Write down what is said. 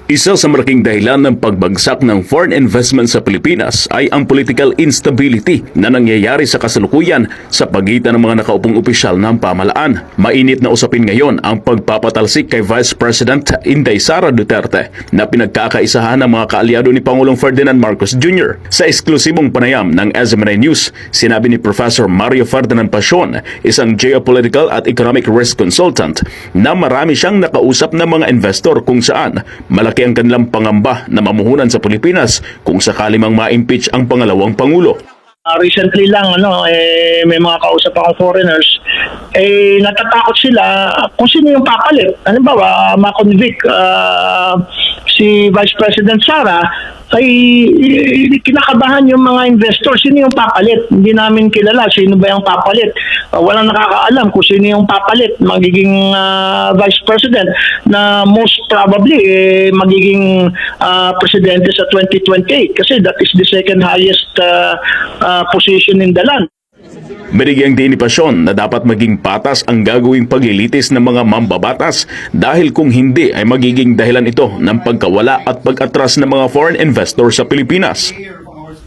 Isa sa malaking dahilan ng pagbagsak ng foreign investment sa Pilipinas ay ang political instability na nangyayari sa kasalukuyan sa pagitan ng mga nakaupong opisyal ng pamahalaan. Mainit na usapin ngayon ang pagpapatalsik kay Vice President Inday Sara Duterte na pinagkakaisahan ng mga kaalyado ni Pangulong Ferdinand Marcos Jr. Sa eksklusibong panayam ng SMNI News, sinabi ni Professor Mario Ferdinand Pasion, isang geopolitical at economic risk consultant, na marami siyang nakausap ng mga investor kung saan malaki ang kanilang pangamba na mamuhunan sa Pilipinas kung sakali mang ma-impeach ang pangalawang Pangulo. Recently lang may mga kausap akong foreigners, natatakot sila kung sino yung papalit. Halimbawa, ma-convict si Vice President Sara, ay kinakabahan yung mga investor. Sino yung papalit? Hindi namin kilala sino ba yung papalit. Walang nakakaalam kung sino yung papalit. Magiging Vice President na most probably magiging presidente sa 2028 kasi that is the second highest position in the land. Binigyang din ni Pasion na dapat maging patas ang gagawing paglilitis ng mga mambabatas dahil kung hindi ay magiging dahilan ito ng pagkawala at pag-atras ng mga foreign investors sa Pilipinas.